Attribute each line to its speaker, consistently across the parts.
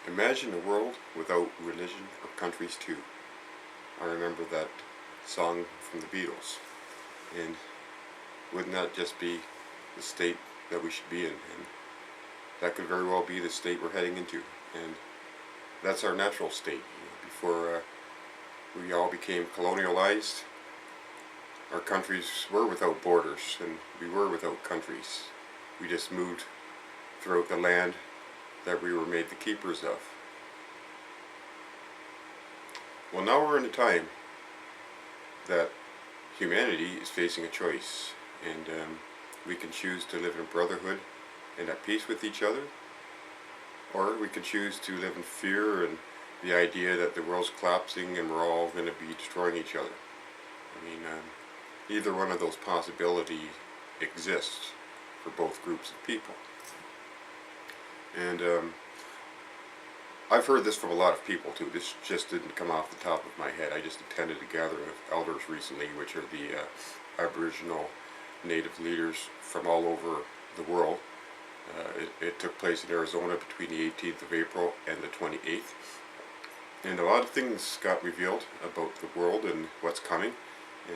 Speaker 1: Imagine a world without religion or countries too. I remember that song from the Beatles. And wouldn't that just be the state that we should be in? And that could very well be the state we're heading into. And that's our natural state. Before we all became colonialized, our countries were without borders and we were without countries. We just moved throughout the land that we were made the keepers of. Well, now we're in a time that humanity is facing a choice, and we can choose to live in brotherhood and at peace with each other, or we can choose to live in fear and the idea that the world's collapsing and we're all going to be destroying each other. I mean, either one of those possibilities exists for both groups of people. And I've heard this from a lot of people too. This just didn't come off the top of my head. I just attended a gathering of elders recently, which are the Aboriginal native leaders from all over the world. It took place in Arizona between the 18th of April and the 28th. And a lot of things got revealed about the world and what's coming.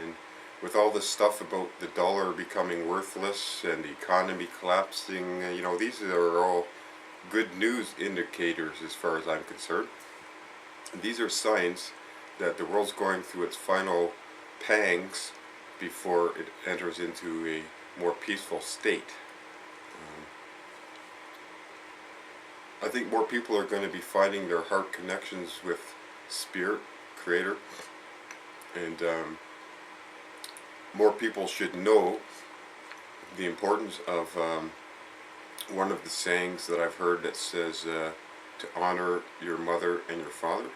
Speaker 1: And with all this stuff about the dollar becoming worthless and the economy collapsing, these are all good news indicators as far as I'm concerned. And these are signs that the world's going through its final pangs before it enters into a more peaceful state. I think more people are going to be finding their heart connections with Spirit, Creator, and more people should know the importance of one of the sayings that I've heard that says to honor your mother and your father.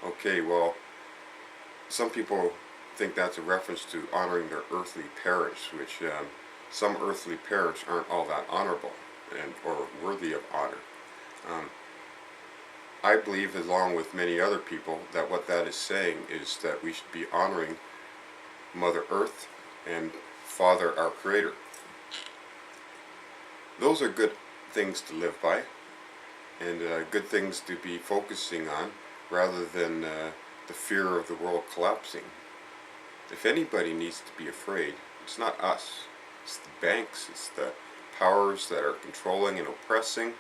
Speaker 1: Okay, well, some people think that's a reference to honoring their earthly parents, which some earthly parents aren't all that honorable and or worthy of honor. I believe, along with many other people, that what that is saying is that we should be honoring Mother Earth and Father, our Creator. Those are good things to live by, and good things to be focusing on, rather than the fear of the world collapsing. If anybody needs to be afraid, it's not us. It's the banks, it's the powers that are controlling and oppressing.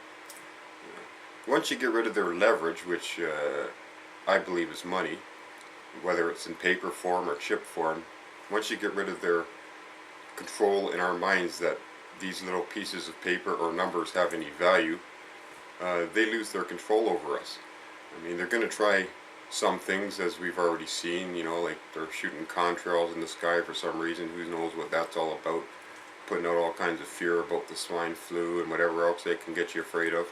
Speaker 1: Once you get rid of their leverage, which I believe is money, whether it's in paper form or chip form, once you get rid of their control in our minds that these little pieces of paper or numbers have any value, they lose their control over us. I mean, they're going to try some things, as we've already seen, like they're shooting contrails in the sky for some reason. Who knows what that's all about, putting out all kinds of fear about the swine flu and whatever else they can get you afraid of.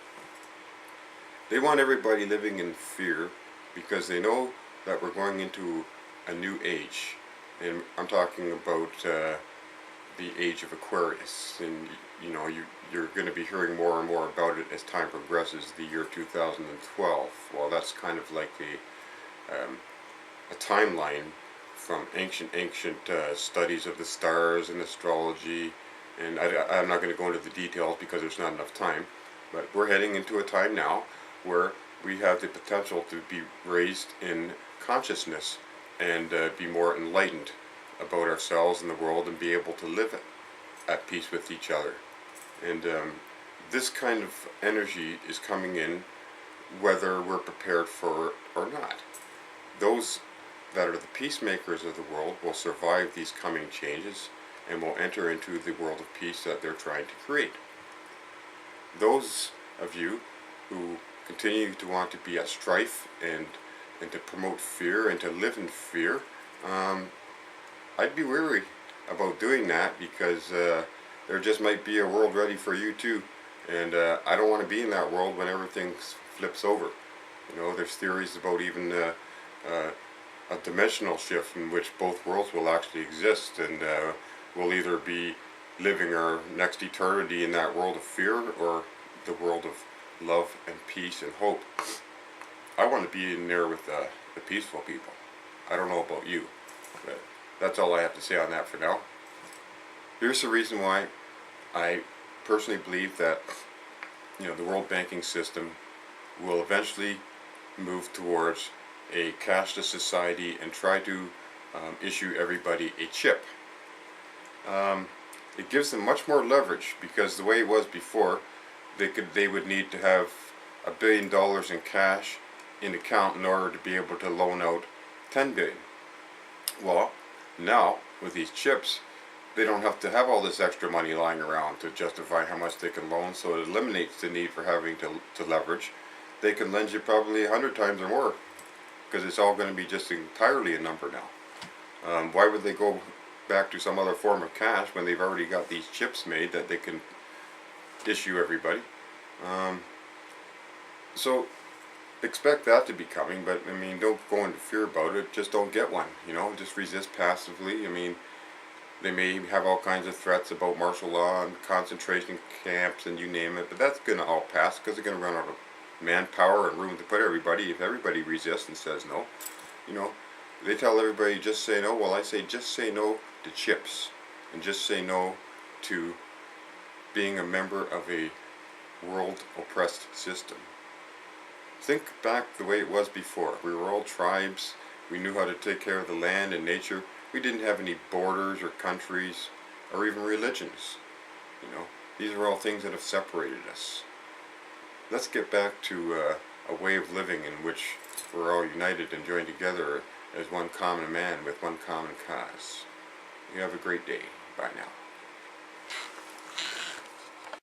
Speaker 1: They want everybody living in fear because they know that we're going into a new age. And I'm talking about the Age of Aquarius. And you're going to be hearing more and more about it as time progresses, the year 2012. Well, that's kind of like a timeline from ancient studies of the stars and astrology. And I'm not going to go into the details because there's not enough time. But we're heading into a time now where we have the potential to be raised in consciousness and be more enlightened about ourselves and the world and be able to live at peace with each other. And this kind of energy is coming in whether we're prepared for it or not. Those that are the peacemakers of the world will survive these coming changes and will enter into the world of peace that they're trying to create. Those of you who continue to want to be at strife and to promote fear and to live in fear, I'd be wary about doing that, because there just might be a world ready for you too, and I don't want to be in that world when everything flips over. There's theories about even a dimensional shift in which both worlds will actually exist, and we'll either be living our next eternity in that world of fear or the world of love and peace and hope. I want to be in there with the peaceful people. I don't know about you, but that's all I have to say on that for now. Here's the reason why I personally believe that the world banking system will eventually move towards a cashless society and try to issue everybody a chip. It gives them much more leverage, because the way it was before, they would need to have $1 billion in cash in account in order to be able to loan out 10 billion. Well, now with these chips, they don't have to have all this extra money lying around to justify how much they can loan, so it eliminates the need for having to leverage. They can lend you probably 100 times or more, because it's all going to be just entirely a number now. Why would they go back to some other form of cash when they've already got these chips made that they can issue everybody? So expect that to be coming, but I mean, don't go into fear about it. Just don't get one, you know. Just resist passively. I mean, they may have all kinds of threats about martial law and concentration camps and you name it, but that's going to all pass, because they're going to run out of manpower and room to put everybody if everybody resists and says no. You know, they tell everybody just say no. Well, I say just say no to chips, and just say no to being a member of a world oppressed system. Think back the way it was before. We were all tribes. We knew how to take care of the land and nature. We didn't have any borders or countries or even religions. You know, these are all things that have separated us. Let's get back to a way of living in which we're all united and joined together as one common man with one common cause. You have a great day. Bye now.